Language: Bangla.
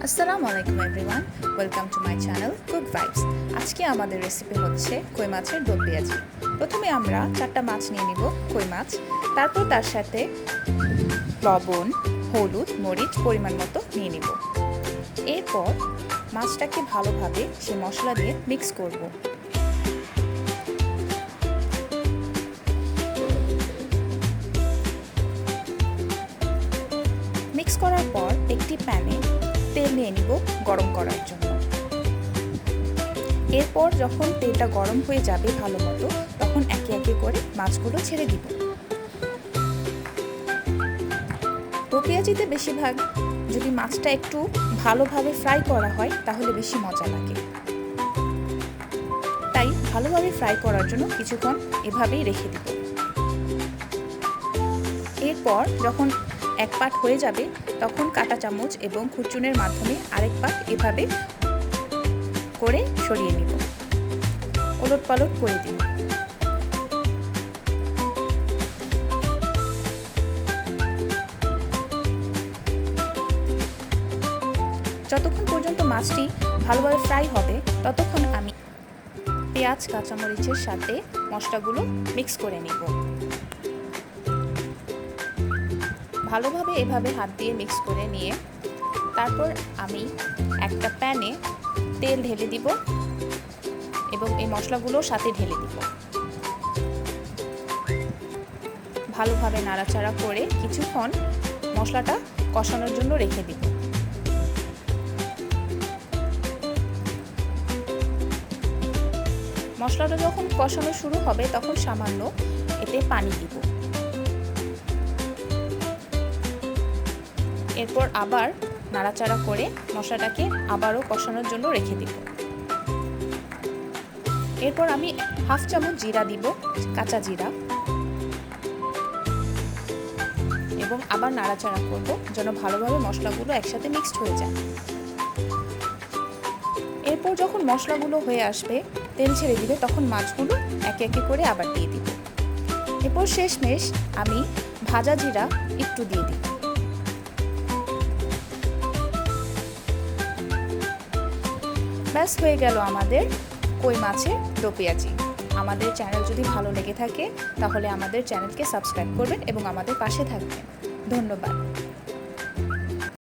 আসসালামু আলাইকুম everyone, welcome to my channel cook vibes. আজকে আমাদের রেসিপি হচ্ছে কই মাছের দো পেঁয়াজি। প্রথমে আমরা 4টা মাছ নিয়ে নিব, কই মাছ। তারপর তার সাথে লবণ, হলুদ, মরিচ পরিমাণ মতো নিয়ে নিব। এরপর মাছটাকে ভালোভাবে সে মশলা দিয়ে মিক্স করব। মিক্স করার পর একটি প্যানে তেল নিয়ে নিব গরম করার জন্য। এরপর যখন তেলটা গরম হয়ে যাবে ভালো মতো, তখন একে একে করে মাছগুলো ছেড়ে দিব। দো পেঁয়াজিতে বেশিরভাগ যদি মাছটা একটু ভালোভাবে ফ্রাই করা হয় তাহলে বেশি মজা লাগে। তাই ভালোভাবে ফ্রাই করার জন্য কিছুক্ষণ এভাবেই রেখে দিব। এরপর যখন এক পাট হয়ে যাবে তখন কাঁটা চামচ এবং খুরচুনের মাধ্যমে আরেক পাট এভাবে করে সরিয়ে নিব, ওলট পালট করে দিব। যতক্ষণ পর্যন্ত মাছটি ভালোভাবে ফ্রাই হবে ততক্ষণ আমি পেঁয়াজ কাঁচামরিচের সাথে মশলাগুলো মিক্স করে নিব। ভালোভাবে এভাবে হাত দিয়ে মিক্স করে নিয়ে তারপর আমি একটা প্যানে তেল ঢেলে দিব এবং এই মশলাগুলো সাথে ঢেলে দিব। ভালোভাবে নাড়াচাড়া করে কিছুক্ষণ মশলাটা কষানোর জন্য রেখে দিব। মশলাটা যখন কষানো শুরু হবে তখন সামান্য এতে পানি দিব। এরপর আবার নাড়াচাড়া করে মশলাটাকে আবারও কষানোর জন্য রেখে দিব। এরপর আমি হাফ চামচ জিরা দিব, কাঁচা জিরা, এবং আবার নাড়াচাড়া করব যেন ভালোভাবে মশলাগুলো একসাথে মিক্সড হয়ে যায়। এরপর যখন মশলাগুলো হয়ে আসবে, তেল ছেড়ে দিবে, তখন মাছগুলো একে একে করে আবার দিয়ে দিব। এরপর শেষমেশ আমি ভাজা জিরা একটু দিয়ে দিব। ব্যাস হয়ে গেল আমাদের কই মাছের দো পেঁয়াজি। আমাদের চ্যানেল যদি ভালো লেগে থাকে তাহলে আমাদের চ্যানেলকে সাবস্ক্রাইব করবেন এবং আমাদের পাশে থাকবেন। ধন্যবাদ।